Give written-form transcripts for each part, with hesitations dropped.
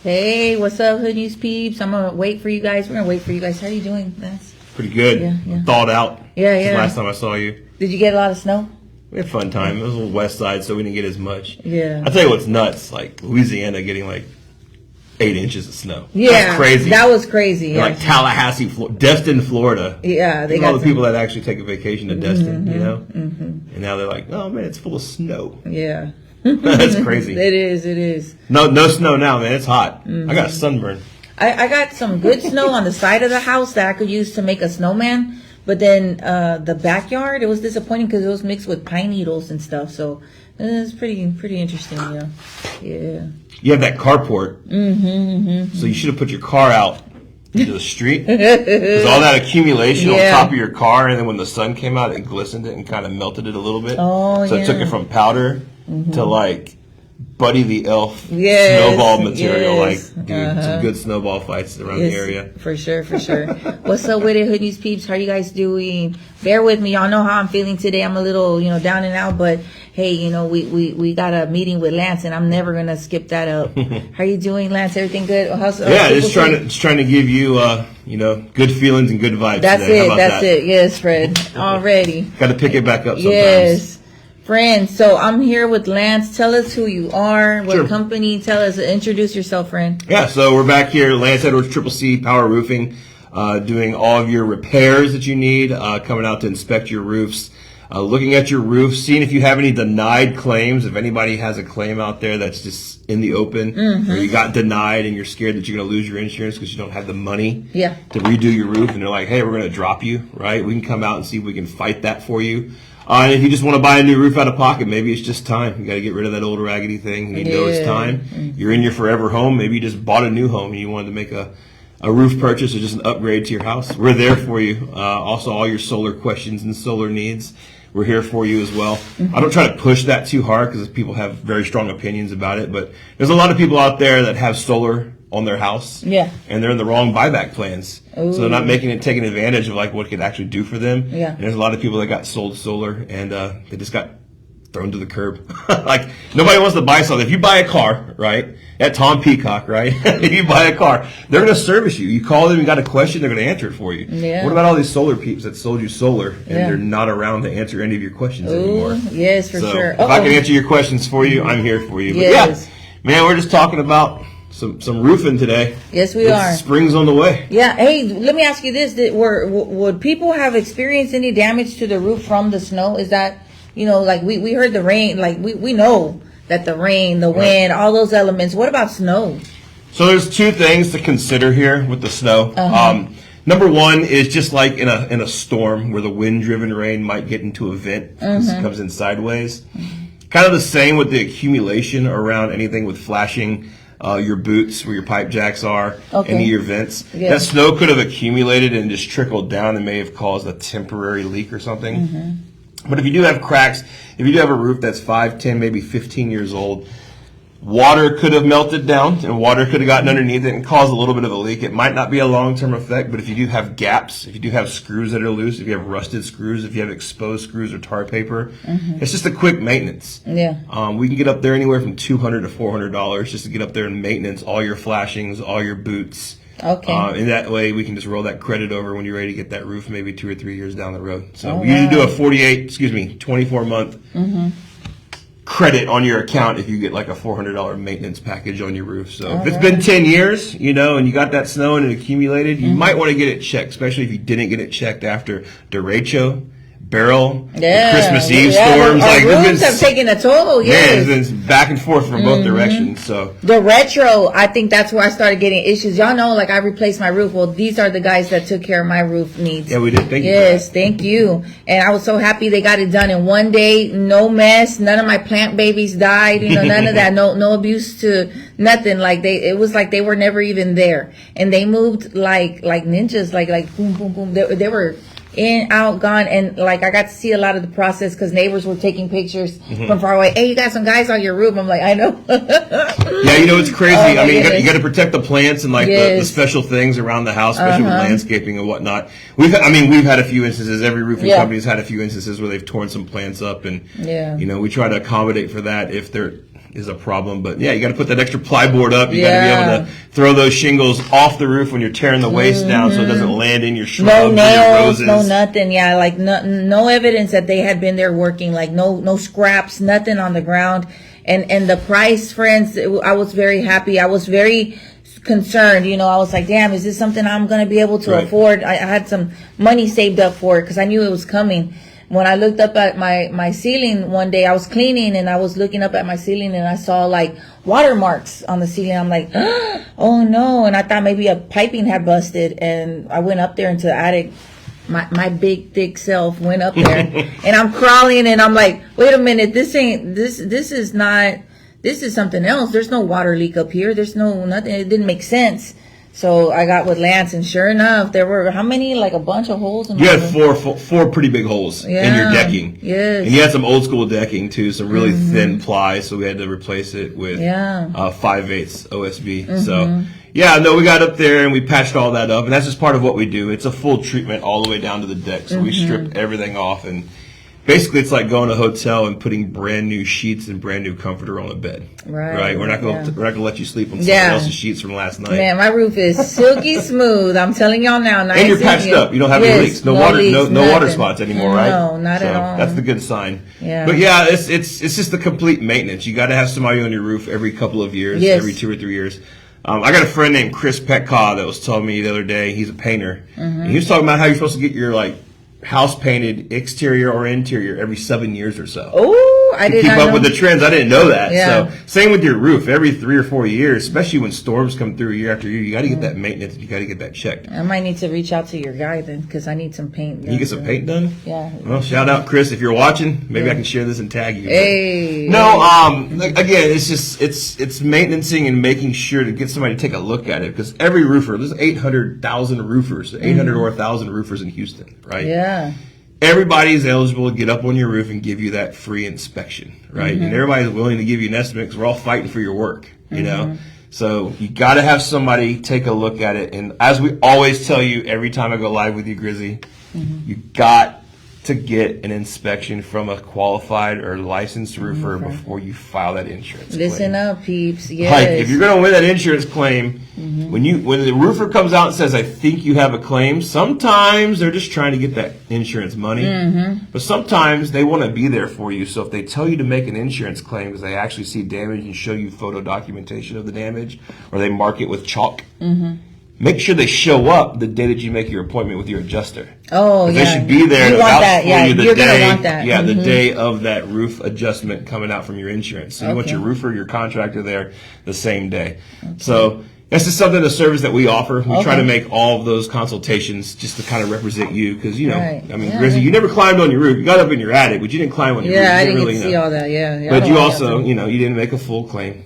Hey, what's up, Hood News peeps? I'm gonna wait for you guys. We're gonna wait for you guys. How are you doing, Lance? Pretty good. Yeah. Thawed out. Yeah. Since last time I saw you. Did you get a lot of snow? We had a fun time. It was a little west side, so we didn't get as much. Yeah. I tell you what's nuts, like Louisiana getting like 8 inches of snow. Yeah. That's crazy. That was crazy. Yeah. Like Tallahassee, Destin, Florida. Yeah, they got all got the people that actually take a vacation to Destin, you know? Mm-hmm. And now they're like, oh man, it's full of snow. Yeah. That's crazy. It is. No snow now, man. It's hot. Mm-hmm. I got a sunburn. I got some good snow on the side of the house that I could use to make a snowman. But then the backyard, it was disappointing because it was mixed with pine needles and stuff. So it was pretty interesting, Yeah. You have that carport. So you should have put your car out into the street. Because all that accumulation on top of your car, and then when the sun came out, it glistened it and kind of melted it a little bit. Oh, so it took it from powder to like Buddy the Elf snowball material. Like, dude, some good snowball fights around the area. For sure. What's up with it, Hood News peeps? How you guys doing? Bear with me. Y'all know how I'm feeling today. I'm a little, down and out, but hey, we got a meeting with Lance, and I'm never gonna skip that up. How you doing, Lance? Everything good? Just trying to give you, good feelings and good vibes. That's today. That's it. Yes, Fred. Already. Got to pick it back up sometimes. Yes. Friend, so I'm here with Lance. Tell us who you are, what company. Tell us, introduce yourself, friend. Yeah, so we're back here, Lance Edwards, Triple C Power Roofing, doing all of your repairs that you need, coming out to inspect your roofs, looking at your roof, seeing if you have any denied claims. If anybody has a claim out there that's just in the open, or you got denied and you're scared that you're going to lose your insurance because you don't have the money to redo your roof, and they're like, hey, we're going to drop you, right? We can come out and see if we can fight that for you. And if you just want to buy a new roof out of pocket, maybe it's just time. You got to get rid of that old raggedy thing. You know it's time. You're in your forever home. Maybe you just bought a new home and you wanted to make a roof purchase or just an upgrade to your house. We're there for you. Also, all your solar questions and solar needs, we're here for you as well. I don't try to push that too hard because people have very strong opinions about it. But there's a lot of people out there that have solar on their house, and they're in the wrong buyback plans. So they're not taking advantage of like what it could actually do for them. And there's a lot of people that got sold solar and they just got thrown to the curb. Like nobody wants to buy something. If you buy a car, right, at Tom Peacock, right, if you buy a car, they're going to service you. You call them, you got a question, they're going to answer it for you. What about all these solar peeps that sold you solar and they're not around to answer any of your questions anymore? Yes, for sure. If I can answer your questions for you, I'm here for you. But yeah, man, we're just talking about some roofing today. Yes, we are. Spring's on the way. Yeah. Hey, let me ask you this: would people have experienced any damage to the roof from the snow? Is that like we heard the rain? Like we know that the rain, the wind, all those elements. What about snow? So there's two things to consider here with the snow. Number one is just like in a storm where the wind-driven rain might get into a vent because it comes in sideways. Kind of the same with the accumulation around anything with flashing. Your boots, where your pipe jacks are, any of your vents. That snow could have accumulated and just trickled down and may have caused a temporary leak or something. But if you do have cracks, if you do have a roof that's 5, 10, maybe 15 years old, water could have melted down and water could have gotten underneath it and caused a little bit of a leak. It might not be a long-term effect, but if you do have gaps, if you do have screws that are loose, if you have rusted screws, if you have exposed screws or tar paper, it's just a quick maintenance. We can get up there anywhere from $200 to $400 just to get up there and maintenance all your flashings, all your boots. And that way we can just roll that credit over when you're ready to get that roof maybe 2 or 3 years down the road. So we usually do a 24 month credit on your account if you get like a $400 maintenance package on your roof. So if it's been 10 years, and you got that snow and it accumulated, you might want to get it checked, especially if you didn't get it checked after derecho, Beryl, Christmas Eve storms. Our roofs have taken a toll. It's been back and forth from both directions. So the retro, I think that's where I started getting issues. Y'all know, like I replaced my roof. Well, these are the guys that took care of my roof needs. Yeah, we did. Thank you. Yes, thank you. And I was so happy they got it done in one day. No mess. None of my plant babies died. None of that. No abuse to nothing. Like it was like they were never even there. And they moved like ninjas. Like boom, boom, boom. They were in, out, gone, and like I got to see a lot of the process because neighbors were taking pictures from far away. Hey, you got some guys on your roof. I'm like, I know. It's crazy. I mean, you got to protect the plants and like the special things around the house, especially with landscaping and whatnot. We've had a few instances. Every roofing company's had a few instances where they've torn some plants up, and we try to accommodate for that if they're is a problem. But yeah, you got to put that extra plyboard up. You got to be able to throw those shingles off the roof when you're tearing the waste down, so it doesn't land in your shrubs, no nails, or your roses. No nothing. Yeah, like no evidence that they had been there working. Like no scraps, nothing on the ground. And the price, friends, I was very happy. I was very concerned. You know, I was like, damn, is this something I'm going to be able to afford? I had some money saved up for it because I knew it was coming. When I looked up at my ceiling one day, I was cleaning and I was looking up at my ceiling and I saw like watermarks on the ceiling. I'm like, oh no. And I thought maybe a piping had busted. And I went up there into the attic. My big thick self went up there and I'm crawling and I'm like, wait a minute, this is something else. There's no water leak up here. There's nothing. It didn't make sense. So I got with Lance, and sure enough, there were how many? Like a bunch of holes. You had four pretty big holes in your decking. Yes. And you had some old school decking too, some really thin ply, so we had to replace it with 5/8 OSB. So yeah, no, we got up there and we patched all that up, and that's just part of what we do. It's a full treatment all the way down to the deck. So we strip everything off, and basically it's like going to a hotel and putting brand new sheets and brand new comforter on a bed. Right. We're not gonna let you sleep on someone else's sheets from last night. Man, my roof is silky smooth. I'm telling y'all now. Nice and you're patched up. You don't have any leaks. No water spots anymore, right? No, not at all. That's the good sign. Yeah. But yeah, it's just the complete maintenance. You got to have somebody on your roof every couple of years, every 2 or 3 years. I got a friend named Chris Petcaw that was telling me the other day. He's a painter, and he was talking about how you're supposed to get your house painted exterior or interior every 7 years or so. Oh, I didn't keep up with the trends. I didn't know that. Yeah. So same with your roof. Every 3 or 4 years, especially when storms come through year after year, you got to get that maintenance. You got to get that checked. I might need to reach out to your guy then, because I need some paint. You get some paint done? Yeah. Well, shout out Chris if you're watching. Maybe I can share this and tag you. Hey. No, again, it's just it's maintaining and making sure to get somebody to take a look at it, because every roofer, there's 800,000 roofers, 800 or 1,000 roofers in Houston, right? Yeah. Everybody's eligible to get up on your roof and give you that free inspection, right? And everybody's willing to give you an estimate because we're all fighting for your work, you know? So you got to have somebody take a look at it. And as we always tell you every time I go live with you, Grizzy, you got to get an inspection from a qualified or licensed roofer before you file that insurance Listen claim. up, peeps. Yes. Like, if you're going to win that insurance claim, when the roofer comes out and says, I think you have a claim, sometimes they're just trying to get that insurance money. But sometimes they want to be there for you. So if they tell you to make an insurance claim because they actually see damage and show you photo documentation of the damage, or they mark it with chalk, make sure they show up the day that you make your appointment with your adjuster. Oh, yeah. They should be there to vouch for you the You're day. gonna want that. Yeah, the day of that roof adjustment coming out from your insurance. So you want your roofer, your contractor there the same day. So that's just something, the service that we offer. We try to make all of those consultations just to kind of represent you, because Grizzy, you never climbed on your roof. You got up in your attic, but you didn't climb on your roof. Yeah, I didn't really see all that. Yeah. But you also, you didn't make a full claim.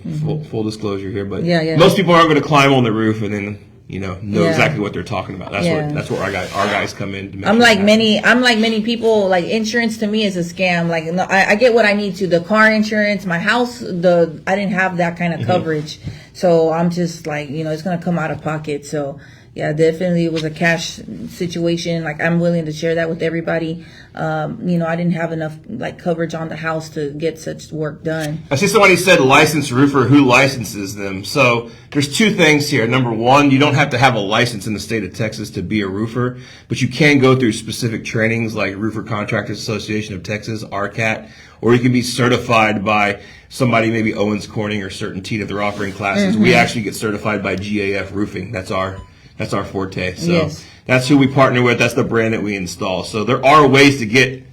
Full disclosure here, but most people aren't going to climb on the roof and then know exactly what they're talking about. That's where our guys come in. To make I'm like many people. Like, insurance to me is a scam. Like, no, I get what I need to. The car insurance, my house, I didn't have that kind of coverage, so I'm just like, it's gonna come out of pocket. So yeah, definitely it was a cash situation. Like, I'm willing to share that with everybody. I didn't have enough coverage on the house to get such work done. I see somebody said licensed roofer. Who licenses them? So there's two things here. Number one, you don't have to have a license in the state of Texas to be a roofer, but you can go through specific trainings like Roofer Contractors Association of Texas, RCAT, or you can be certified by somebody, maybe Owens Corning or Certainty, if they're offering classes. We actually get certified by GAF Roofing. That's our forte. So that's who we partner with. That's the brand that we install. So there are ways to get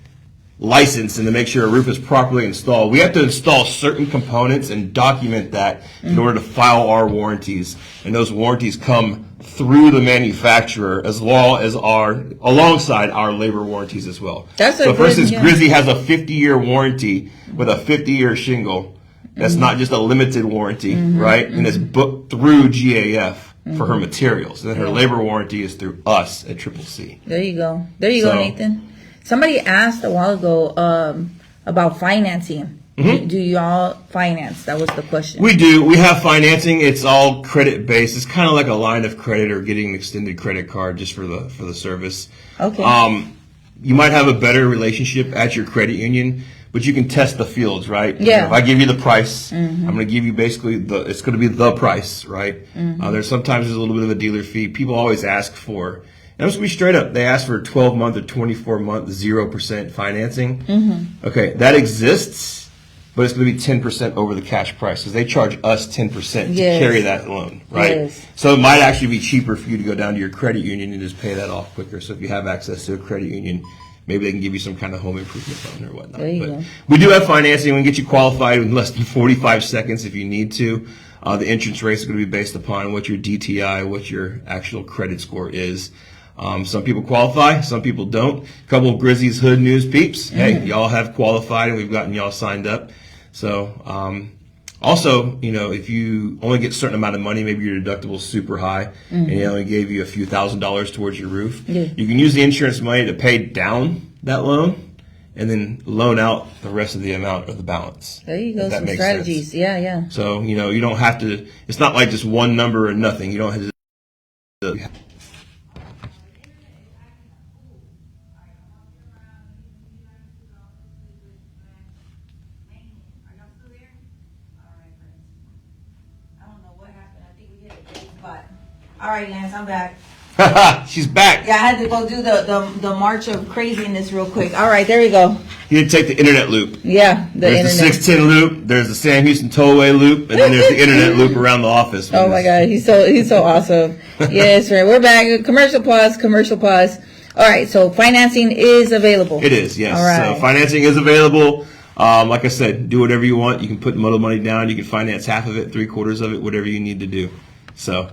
licensed and to make sure a roof is properly installed. We have to install certain components and document that in order to file our warranties. And those warranties come through the manufacturer as well as alongside our labor warranties as well. So for instance, Grizzy has a 50-year warranty with a 50-year shingle. That's not just a limited warranty, right? And it's booked through GAF. For her materials, and then her labor warranty is through us at Triple C. There you go, Nathan. Somebody asked a while ago about financing. Do y'all finance? That was the question. We do. We have financing. It's all credit based. It's kind of like a line of credit or getting an extended credit card just for the service. Okay. You might have a better relationship at your credit union, but you can test the fields, right? Yeah. If I give you the price, I'm going to give you basically it's going to be the price, right? There's sometimes a little bit of a dealer fee. People always ask for, and I'm just going to be straight up. They ask for a 12-month or 24-month 0% financing. Okay, that exists, but it's going to be 10% over the cash price because they charge us 10% to carry that loan, right? Yes. So it might actually be cheaper for you to go down to your credit union and just pay that off quicker. So if you have access to a credit union, maybe they can give you some kind of home improvement loan or whatnot. There you go. We do have financing. We can get you qualified in less than 45 seconds if you need to. The interest rate is going to be based upon what your DTI, what your actual credit score is. Some people qualify, some people don't. A couple of Grizzy's Hood News peeps. Hey, y'all have qualified and we've gotten y'all signed up. So, also, if you only get a certain amount of money, maybe your deductible is super high, and they only gave you a few $1,000s towards your roof, you can use the insurance money to pay down that loan and then loan out the rest of the amount of the balance. There you go, some strategies. Sense. Yeah. So, you don't have to, it's not like just one number or nothing. You don't have to. All right, Lance, I'm back. She's back. Yeah, I had to go do the march of craziness real quick. All right, there you go. You did take the internet loop. Yeah, there's the 610 loop. There's the Sam Houston Tollway loop, and then there's the internet loop around the office. Oh my God, he's so awesome. Yes, right. We're back. Commercial pause. All right, so financing is available. It is, yes. All right. So financing is available. Like I said, do whatever you want. You can put modal money down. You can finance half of it, 3/4 of it, whatever you need to do. So.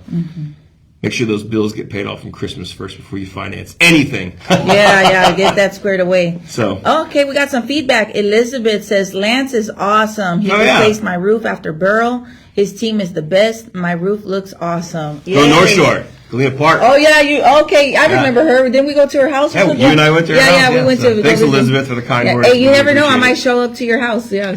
Make sure those bills get paid off from Christmas first before you finance anything. yeah, get that squared away. So okay, we got some feedback. Elizabeth says Lance is awesome. He replaced my roof after Burrow. His team is the best. My roof looks awesome. Go North Shore. Galena Park. Oh yeah, okay. I remember her. Didn't we go to her house? Yeah, you and I went to her house. Yeah, we went to. Thanks, Elizabeth, for the kind words. Hey, you never know. I might show up to your house. Yeah.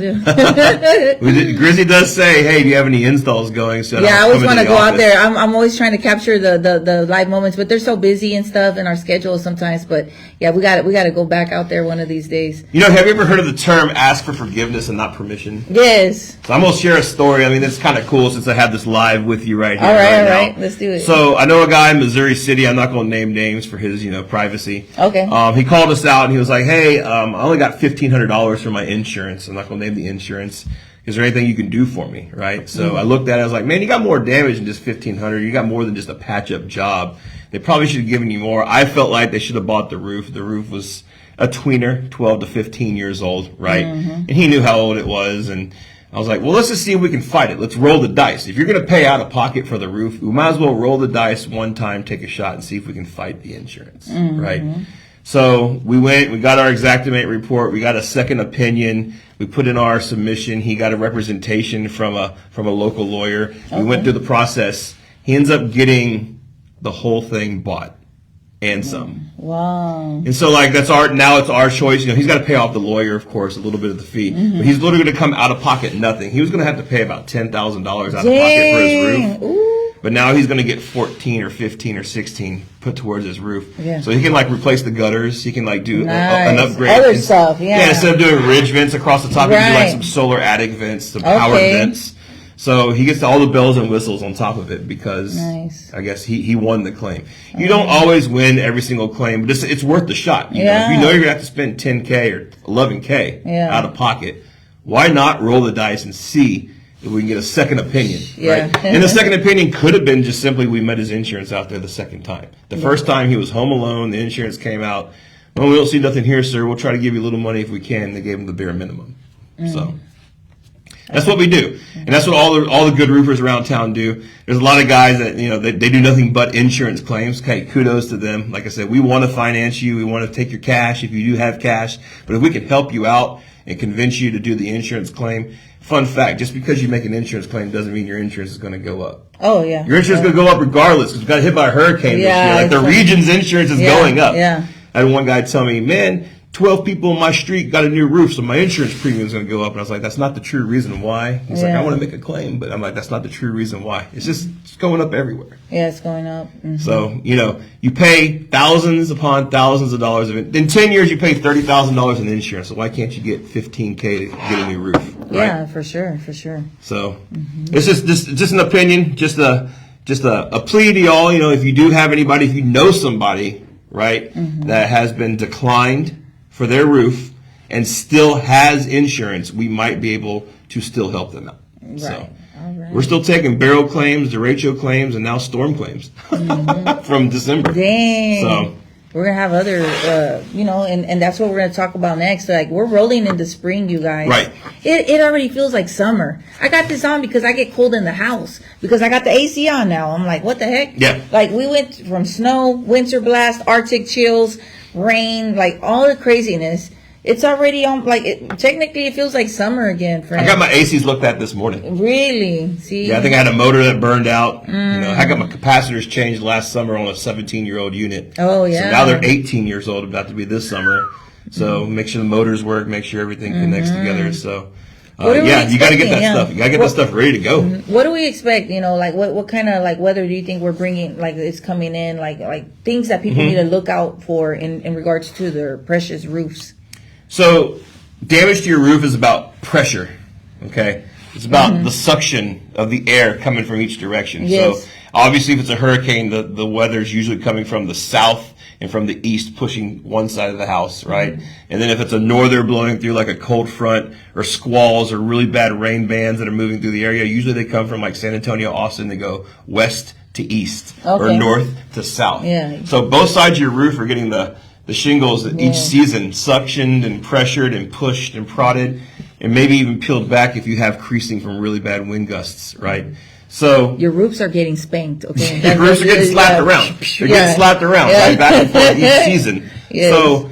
Grizzy does say, "Hey, do you have any installs going?" So I always want to go out there. I'm always trying to capture the live moments, but they're so busy and stuff in our schedule sometimes. But yeah, we got to go back out there one of these days. Have you ever heard of the term "ask for forgiveness and not permission"? Yes. So I'm gonna share a story. I mean, it's kind of cool since I have this live with you right here. All right. Let's do it. So I know a guy in Missouri City. I'm not going to name names for his, privacy. Okay. He called us out and he was like, "Hey, I only got $1,500 for my insurance. I'm not going to name the insurance. Is there anything you can do for me?" Right. So I looked at it. I was like, "Man, you got more damage than just $1,500. You got more than just a patch-up job. They probably should have given you more." I felt like they should have bought the roof. The roof was a tweener, 12 to 15 years old, right? And he knew how old it was, and I was like, well, let's just see if we can fight it. Let's roll the dice. If you're going to pay out of pocket for the roof, we might as well roll the dice one time, take a shot, and see if we can fight the insurance, right? So we got our Xactimate report. We got a second opinion. We put in our submission. He got a representation from a local lawyer. We went through the process. He ends up getting the whole thing bought and some. Wow. And so it's our choice. He's got to pay off the lawyer, of course, a little bit of the fee. But he's literally going to come out of pocket nothing. He was going to have to pay about $10,000 out of pocket for his roof. Ooh. But now he's going to get 14 or 15 or 16 put towards his roof. Yeah. So he can replace the gutters. He can do nice. an upgrade. Other stuff, yeah. Yeah, instead of doing ridge vents across the top, he can do some solar attic vents, some power vents. So he gets all the bells and whistles on top of it because I guess he won the claim. You don't always win every single claim, but it's worth the shot. If you know you're going to have to spend $10K or $11K out of pocket, why not roll the dice and see if we can get a second opinion, right? And the second opinion could have been just simply we met his insurance out there the second time. The first time he was home alone, the insurance came out. Well, we don't see nothing here, sir. We'll try to give you a little money if we can. They gave him the bare minimum. So that's what we do, and that's what all the good roofers around town do. There's a lot of guys that they do nothing but insurance claims. Okay, kudos to them. Like I said, we want to finance you. We want to take your cash if you do have cash. But if we can help you out and convince you to do the insurance claim, fun fact: just because you make an insurance claim doesn't mean your insurance is going to go up. Oh yeah, your insurance is going to go up regardless because we got hit by a hurricane this year. The region's insurance is going up. Yeah, I had one guy tell me, "Man, 12 people on my street got a new roof, so my insurance premium is going to go up. And I was like, that's not the true reason why. He's like, I want to make a claim, but I'm like, that's not the true reason why. It's just it's going up everywhere. Yeah, it's going up. Mm-hmm. So, you pay thousands upon thousands of dollars of it. In 10 years, you pay $30,000 in insurance. So why can't you get $15K to get a new roof? Right? Yeah, for sure. So it's just an opinion, just a plea to y'all. If you do have anybody, if you know somebody, right, that has been declined for their roof and still has insurance, we might be able to still help them out. Right. So all right. we're still taking barrel claims, derecho claims, and now storm claims from December. Dang. So we're going to have other, and that's what we're going to talk about next. Like, we're rolling into spring, you guys. Right. It already feels like summer. I got this on because I get cold in the house because I got the AC on now. I'm like, what the heck? Yeah. Like, we went from snow, winter blast, Arctic chills, rain, like all the craziness. It's already on, technically it feels like summer again, friend. I got my ACs looked at this morning. Really? See? Yeah, I think I had a motor that burned out. I got my capacitors changed last summer on a 17-year-old unit. Oh, yeah. So now they're 18 years old, about to be this summer. So make sure the motors work, make sure everything connects together. So, you got to get that stuff. You got to get that stuff ready to go. What do we expect? What kind of weather do you think we're bringing? It's coming in, like things that people need to look out for in regards to their precious roofs. So, damage to your roof is about pressure. Okay, it's about the suction of the air coming from each direction. Yes. So, obviously, if it's a hurricane, the weather is usually coming from the south and from the east, pushing one side of the house, right? And then if it's a norther blowing through like a cold front or squalls or really bad rain bands that are moving through the area, usually they come from like San Antonio, Austin. They go west to east or north to south. Yeah. So both sides of your roof are getting the shingles each season suctioned and pressured and pushed and prodded and maybe even peeled back if you have creasing from really bad wind gusts, right? So your roofs are getting spanked, okay? Your roofs are getting slapped around. They're getting slapped around right back and forth each season. Yes. So,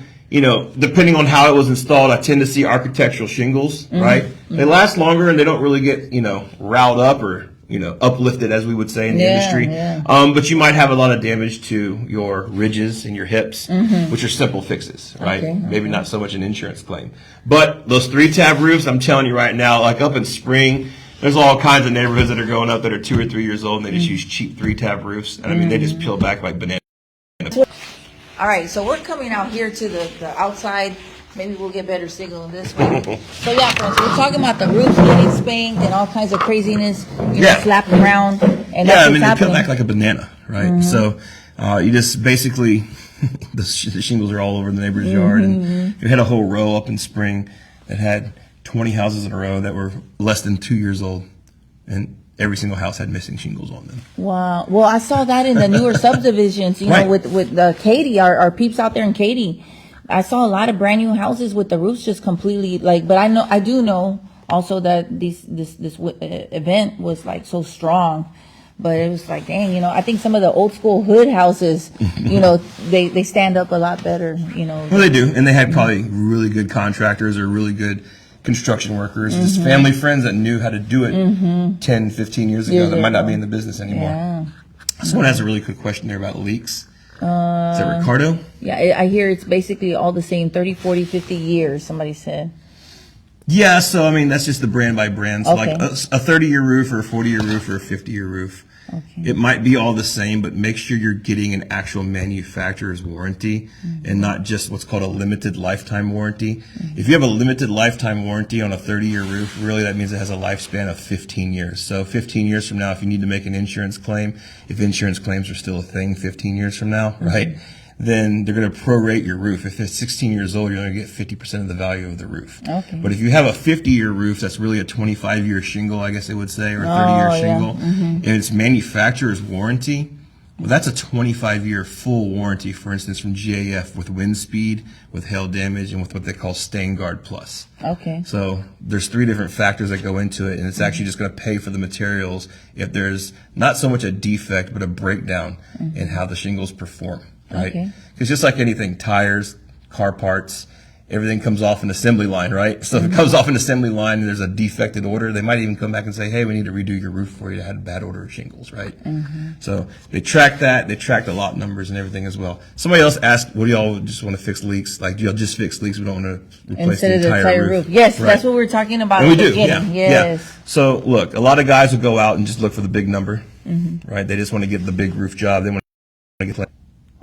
depending on how it was installed, I tend to see architectural shingles, right? They last longer and they don't really get, riled up or, uplifted, as we would say in the industry. Yeah. But you might have a lot of damage to your ridges and your hips, which are simple fixes, right? Okay. Maybe not so much an insurance claim. But those 3-tab roofs, I'm telling you right now, like up in spring, there's all kinds of neighborhoods that are going up that are 2 or 3 years old, and they just use cheap 3-tab roofs. And I mean, they just peel back like bananas. All right, so we're coming out here to the outside. Maybe we'll get better signal this way. So yeah, friends, we're talking about the roofs getting spanked and all kinds of craziness, slapped around. And I mean, they peel back like a banana, right? So you just basically, the shingles are all over the neighbor's yard. And you had a whole row up in spring that had 20 houses in a row that were less than 2 years old, and every single house had missing shingles on them. Wow. Well, I saw that in the newer subdivisions, with Katy, our peeps out there in Katy. I saw a lot of brand new houses with the roofs just completely but I do know also that this event was so strong. But it was like, dang, I think some of the old school hood houses, they stand up a lot better, Well, they do. And they had probably really good contractors or really good construction workers, just family friends that knew how to do it 10, 15 years ago that might not be in the business anymore. Yeah. Someone has a really good question there about leaks. Is that Ricardo? Yeah, I hear it's basically all the same, 30, 40, 50 years, somebody said. Yeah, so I mean, that's just the brand by brand. So okay. like a 30-year roof or a 40-year roof or a 50-year roof, it might be all the same, but make sure you're getting an actual manufacturer's warranty and not just what's called a limited lifetime warranty. If you have a limited lifetime warranty on a 30-year roof, really that means it has a lifespan of 15 years. So 15 years from now, if you need to make an insurance claim, if insurance claims are still a thing 15 years from now, right? Then they're going to prorate your roof. If it's 16 years old, you're going to get 50% of the value of the roof. Okay. But if you have a 50-year roof, that's really a 25-year shingle, I guess they would say, or a 30-year shingle, and it's manufacturer's warranty, well, that's a 25-year full warranty, for instance, from GAF with wind speed, with hail damage, and with what they call Stain Guard Plus. Okay. So there's 3 different factors that go into it, and it's actually just going to pay for the materials if there's not so much a defect, but a breakdown in how the shingles perform. Right? Because just like anything, tires, car parts, everything comes off an assembly line, right? So if it comes off an assembly line and there's a defected order, they might even come back and say, hey, we need to redo your roof for you that had a bad order of shingles, right? So they track that. They track the lot numbers and everything as well. Somebody else asked, what do y'all just want to fix leaks? Like, do y'all just fix leaks? We don't want to replace Instead the of entire roof. Yes, right. that's what we're talking about. And we do, Yes. yeah. So look, a lot of guys will go out and just look for the big number, right? They just want to get the big roof job. They want to get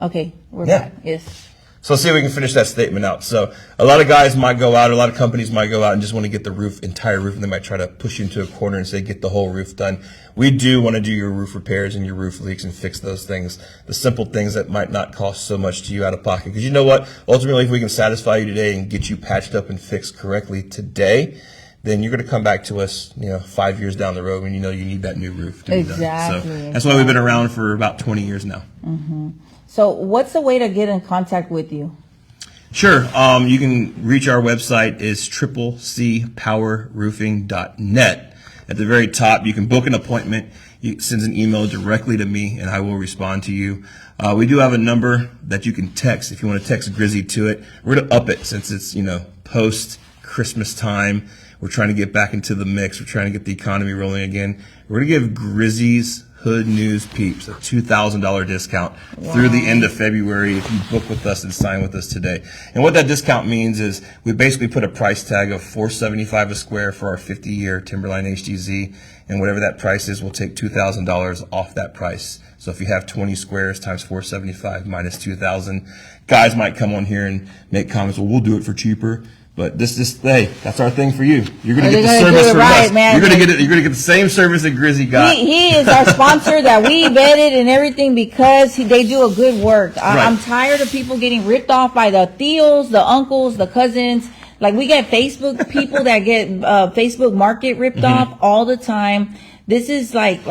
Okay, we're back. Yes. So let's see if we can finish that statement out. So a lot of guys might go out, a lot of companies might go out and just want to get the entire roof, and they might try to push you into a corner and say, get the whole roof done. We do want to do your roof repairs and your roof leaks and fix those things, the simple things that might not cost so much to you out of pocket. Because you know what? Ultimately, if we can satisfy you today and get you patched up and fixed correctly today, then you're going to come back to us, 5 years down the road when you know you need that new roof to be done. So that's why we've been around for about 20 years now. So what's the way to get in contact with you? Sure. You can reach our website is cccpowerroofing.net. At the very top, you can book an appointment. You send an email directly to me, and I will respond to you. We do have a number that you can text if you want to text Grizzy to it. We're going to up it since it's, post Christmas time. We're trying to get back into the mix. We're trying to get the economy rolling again. We're going to give Grizzy's Hood News Peeps a $2,000 discount through the end of February if you book with us and sign with us today. And what that discount means is we basically put a price tag of $475 a square for our 50-year Timberline HDZ, and whatever that price is, we'll take $2,000 off that price. So if you have 20 squares times $475 minus $2,000, guys might come on here and make comments, well, we'll do it for cheaper. But hey, that's our thing for you. You're gonna get the service from us. Man. You're gonna get the same service that Grizzy got. He is our sponsor that we vetted and everything because they do a good work. I'm tired of people getting ripped off by the tios, the uncles, the cousins. Like we get Facebook people that get Facebook Market ripped off all the time. This is like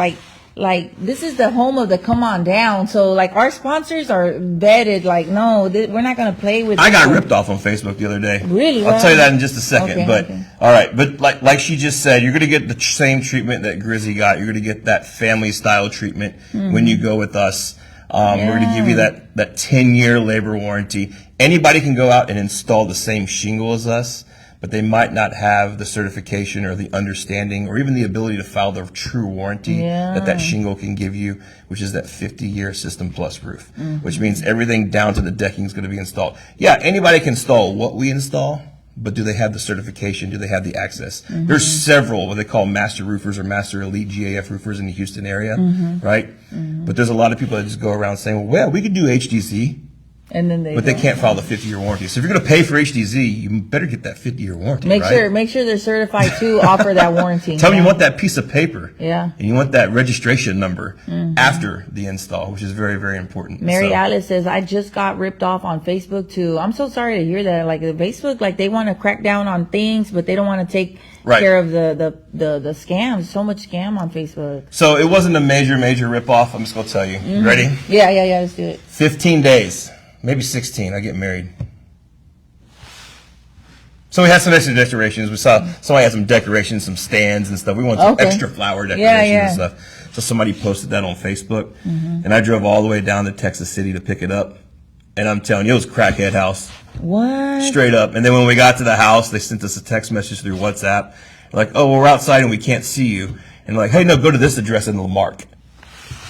this is the home of the come on down. So like our sponsors are vetted. Like no, we're not gonna play with. I got ripped off on Facebook the other day. Really? I'll tell you that in just a second. Okay. All right. But like she just said, you're gonna get the same treatment that Grizzy got. You're gonna get that family style treatment when you go with us. We're gonna give you that 10-year labor warranty. Anybody can go out and install the same shingle as us, but they might not have the certification or the understanding or even the ability to file the true warranty that shingle can give you, which is that 50-year System Plus roof, which means everything down to the decking is going to be installed. Yeah, anybody can install what we install, but do they have the certification? Do they have the access? There's several what they call master roofers or master elite GAF roofers in the Houston area, right? But there's a lot of people that just go around saying, well, we could do HDC. And then they can't file the 50-year warranty. So if you're going to pay for HDZ, you better get that 50-year warranty. Make sure they're certified to offer that warranty. Tell them you want that piece of paper. Yeah. And you want that registration number after the install, which is very, very important. Mary Alice says, I just got ripped off on Facebook too. I'm so sorry to hear that. Like the Facebook, like they want to crack down on things, but they don't want to take care of the scams. So much scam on Facebook. So it wasn't a major rip off. I'm just going to tell you. You ready? Yeah. Let's do it. 15 days. Maybe 16. I get married. So we had some extra decorations. We saw somebody had some decorations, some stands and stuff. We wanted some extra flower decorations and stuff. So somebody posted that on Facebook. And I drove all the way down to Texas City to pick it up. And I'm telling you, it was a crackhead house. What? Straight up. And then when we got to the house, they sent us a text message through WhatsApp. Like, oh, well, we're outside and we can't see you. And like, hey, no, go to this address in Lamarck.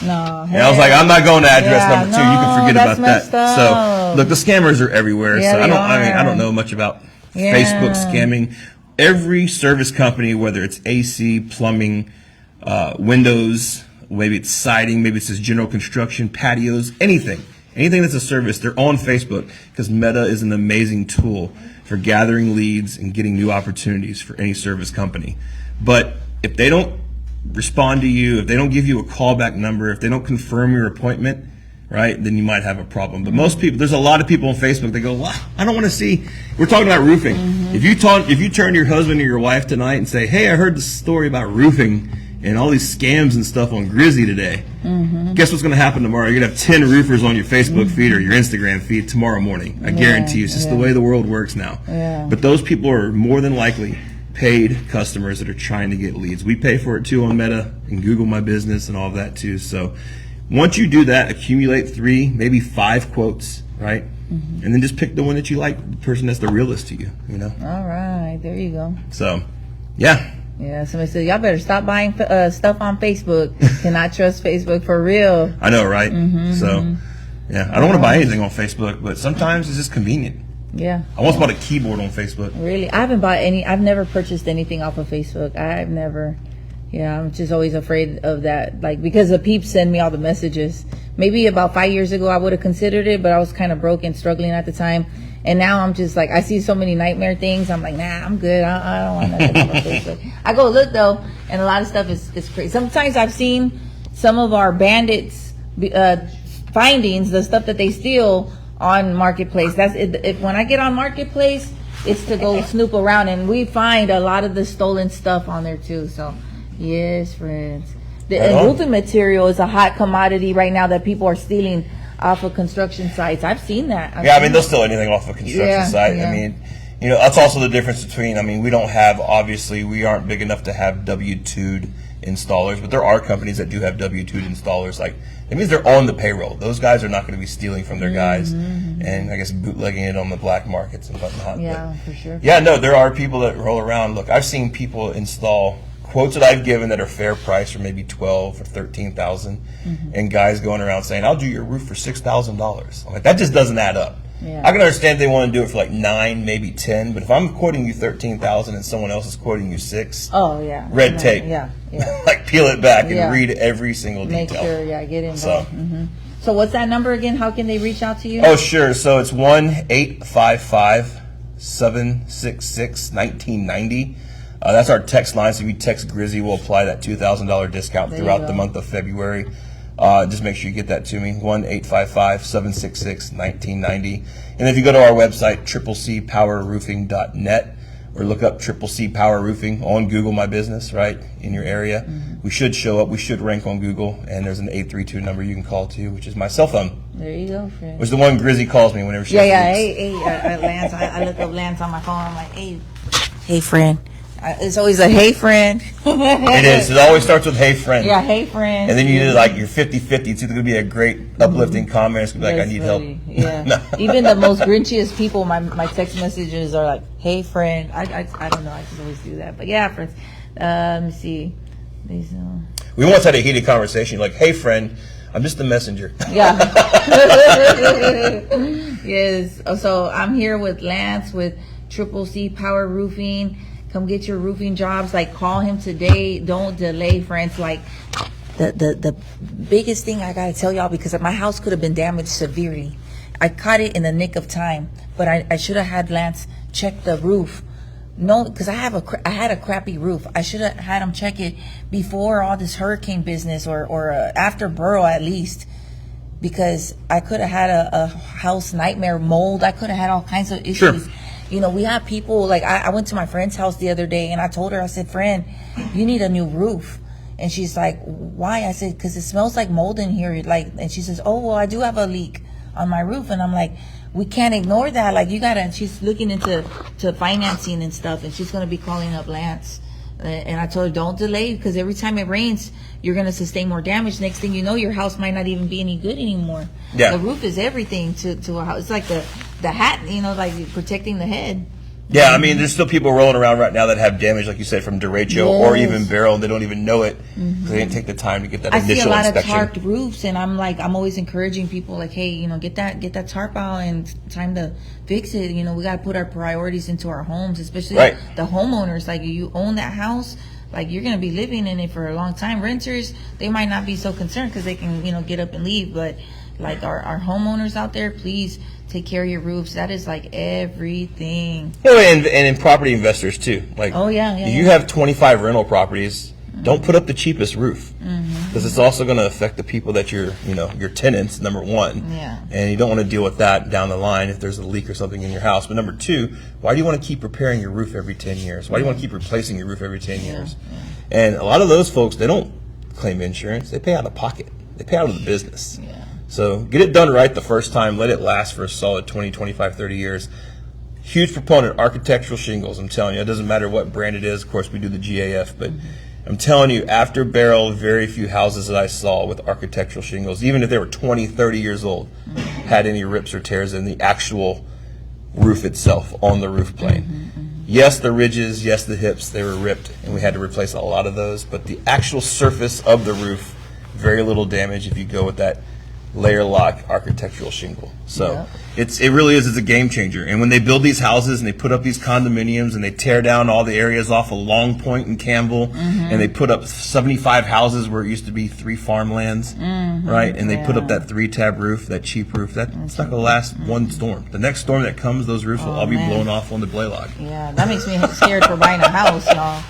No. And I was like, I'm not going to address number 2. You can forget about that. So look, the scammers are everywhere. So I don't know much about Facebook scamming. Every service company, whether it's AC, plumbing, windows, maybe it's siding, maybe it's just general construction, patios, anything that's a service, they're on Facebook because Meta is an amazing tool for gathering leads and getting new opportunities for any service company. But if they don't respond to you, if they don't give you a callback number, if they don't confirm your appointment, right, then you might have a problem. But most people, there's a lot of people on Facebook, they go, well, I don't want to see, we're talking about roofing. If you turn to your husband or your wife tonight and say, hey, I heard the story about roofing and all these scams and stuff on Grizzy today, guess what's going to happen tomorrow? You're going to have 10 roofers on your Facebook feed or your Instagram feed tomorrow morning. I guarantee you. It's just the way the world works now. But those people are more than likely paid customers that are trying to get leads. We pay for it too on Meta and Google My Business and all of that too. So once you do that, accumulate 3, maybe 5 quotes, right? and then just pick the one that you like, the person that's the realest to you. You know. All right, there you go. So, yeah. Yeah, somebody said, y'all better stop buying stuff on Facebook. Cannot trust Facebook for real. I know, right? So, yeah, I don't want to buy anything on Facebook, but sometimes it's just convenient. Yeah. I once bought a keyboard on Facebook. Really? I haven't bought any. I've never purchased anything off of Facebook. I've never. Yeah, I'm just always afraid of that. Like, because the peeps send me all the messages. Maybe about 5 years ago, I would have considered it, but I was kind of broke and struggling at the time. And now I'm just like, I see so many nightmare things. I'm like, nah, I'm good. I don't want nothing on Facebook. I go look though, and a lot of stuff is crazy. Sometimes I've seen some of our bandits findings, the stuff that they steal on Marketplace. That's it. When I get on Marketplace, it's to go snoop around, and we find a lot of the stolen stuff on there too. So, yes, friends. And roofing material is a hot commodity right now that people are stealing off of construction sites. I've seen that. I mean, they'll steal anything off a construction site. Yeah. I mean, you know, that's also the difference between, I mean, we aren't big enough to have W-2'd installers, but there are companies that do have W-2'd installers. Like, it means they're on the payroll. Those guys are not going to be stealing from their guys and I guess bootlegging it on the black markets and whatnot. Yeah, for sure. Yeah, no, there are people that roll around. Look, I've seen people install quotes that I've given that are fair price for maybe $12,000 or $13,000, and guys going around saying, "I'll do your roof for $6,000." I'm like, that just doesn't add up. Yeah. I can understand they want to do it for like 9, maybe 10, but if I'm quoting you 13,000 and someone else is quoting you 6, red tape. Yeah. Like, peel it back and read every single Make detail. sure, get involved. So what's that number again? How can they reach out to you? Oh, sure. So it's 1-855-766-1990. That's our text line. So if you text Grizzy, we'll apply that $2,000 discount throughout the month of February. Just make sure you get that to me. 1-855-766-1990. And if you go to our website, CCCpowerroofing.net, or look up CCC Power Roofing on Google My Business, right, in your area, we should show up. We should rank on Google. And there's an 832 number you can call too, which is my cell phone. There you go, friend. Which is the one Grizzy calls me whenever she Hey, Lance. I look up Lance on my phone. I'm like, hey, friend. It's always a hey friend. It is. It always starts with hey friend. Yeah, hey friend. And then you do like your 50-50. It's either going to be a great uplifting comment. It's going to be like, I need help. Yeah. No. Even the most grinchiest people, my text messages are like, hey friend. I don't know. I just always do that. But yeah, friends. Let me see. We once had a heated conversation like, hey friend, I'm just the messenger. Yeah. Yes. So I'm here with Lance with CCC Power Roofing. Come get your roofing jobs. Like, call him today. Don't delay, friends. Like, the biggest thing I gotta tell y'all, because my house could have been damaged severely. I caught it in the nick of time, but I should have had Lance check the roof. No, because I had a crappy roof. I should have had him check it before all this hurricane business, or after Burrow at least, because I could have had a house nightmare, mold. I could have had all kinds of issues. Sure. You know, we have people, like, I went to my friend's house the other day, and I told her, I said, friend, you need a new roof. And she's like, why? I said, because it smells like mold in here. Like, and she says, oh, well, I do have a leak on my roof. And I'm like, we can't ignore that. Like, you gotta, and she's looking into financing and stuff, and she's going to be calling up Lance. And I told her, don't delay, because every time it rains, you're going to sustain more damage. Next thing you know, your house might not even be any good anymore. Yeah. The roof is everything to a house. It's like the hat, you know, like protecting the head. Yeah, I mean, there's still people rolling around right now that have damage, like you said, from derecho or even Beryl, and they don't even know it because they didn't take the time to get that initial inspection. I see a lot of tarped roofs, and I'm always encouraging people, like, hey, you know, get that tarp out, and time to fix it. You know, we got to put our priorities into our homes, especially the homeowners. Like, you own that house, like, you're going to be living in it for a long time. Renters, they might not be so concerned because they can, you know, get up and leave, but like our homeowners out there, please take care of your roofs. That is like everything. And in property investors too. Like, you have 25 rental properties. Don't put up the cheapest roof, because it's also going to affect the people that your tenants. Number one, and you don't want to deal with that down the line if there's a leak or something in your house. But number two, why do you want to keep repairing your roof every 10 years? Why do you want to keep replacing your roof every 10 years? And a lot of those folks, they don't claim insurance. They pay out of pocket. They pay out of the business. So get it done right the first time. Let it last for a solid 20, 25, 30 years. Huge proponent, architectural shingles. I'm telling you, it doesn't matter what brand it is. Of course, we do the GAF, but I'm telling you, after Beryl, very few houses that I saw with architectural shingles, even if they were 20, 30 years old, had any rips or tears in the actual roof itself on the roof plane. Yes, the ridges, yes, the hips, they were ripped, and we had to replace a lot of those. But the actual surface of the roof, very little damage if you go with that layer lock architectural shingle. So it really is, it's a game changer. And when they build these houses and they put up these condominiums and they tear down all the areas off of Long Point and Campbell, and they put up 75 houses where it used to be 3 farmlands, right? And they put up that 3-tab roof, that cheap roof. That's not going to last one storm. The next storm that comes, those roofs will all be blown off on the Blaylock. Yeah, that makes me scared for buying a house, y'all.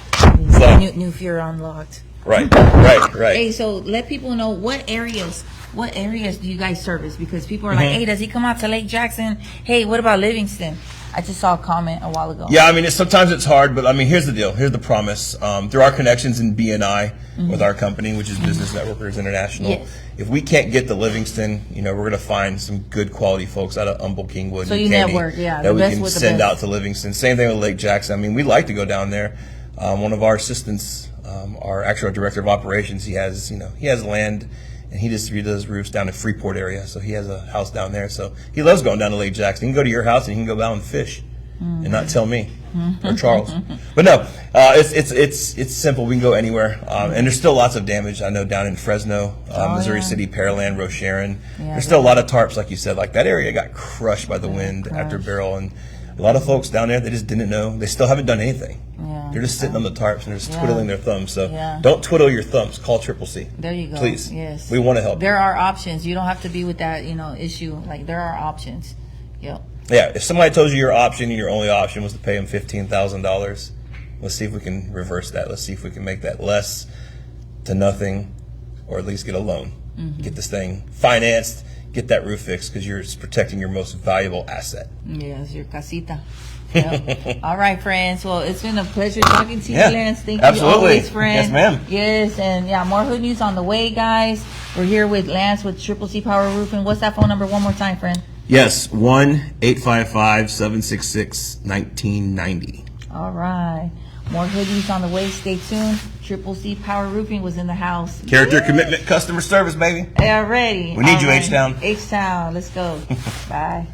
So, New fear unlocked. Right. Hey, so let people know what areas do you guys service? Because people are like, hey, does he come out to Lake Jackson? Hey, what about Livingston? I just saw a comment a while ago. Yeah, I mean, sometimes it's hard, but I mean, here's the deal. Here's the promise. Through our connections in BNI with our company, which is Business Networkers International, if we can't get to Livingston, we're going to find some good quality folks out of Humble, Kingwood, so and you Candy network, that we can send out to Livingston. Same thing with Lake Jackson. I mean, we'd like to go down there. One of our assistants, our director of operations, he has land. And he does roofs down in Freeport area, so he has a house down there. So he loves going down to Lake Jackson. He can go to your house and he can go down and fish, and not tell me or Charles. But no, it's simple. We can go anywhere, and there's still lots of damage. I know down in Fresno, Missouri City, Pearland, Rocheron. There's still a lot of tarps, like you said. Like that area got crushed by the wind after Beryl, and a lot of folks down there, they just didn't know. They still haven't done anything. They're just sitting on the tarps and they're just twiddling their thumbs. So don't twiddle your thumbs. Call Triple C. There you go. Please. Yes. We want to help. There are options. You don't have to be with that, issue. Like there are options. Yep. Yeah. If somebody told you your option and your only option was to pay them $15,000, let's see if we can reverse that. Let's see if we can make that less to nothing, or at least get a loan. Get this thing financed. Get that roof fixed, because you're protecting your most valuable asset. Yes, your casita. Yep. All right, friends. Well, it's been a pleasure talking to you, Lance. Thank you always, friend. Yes, ma'am. Yes, and more hood news on the way, guys. We're here with Lance with Triple C Power Roofing. What's that phone number one more time, friend? Yes, 1-855-766-1990. All right. More hood news on the way. Stay tuned. Triple C Power Roofing was in the house. Character, commitment, customer service, baby. Already. We need you, H-Town. H-Town. Let's go. Bye.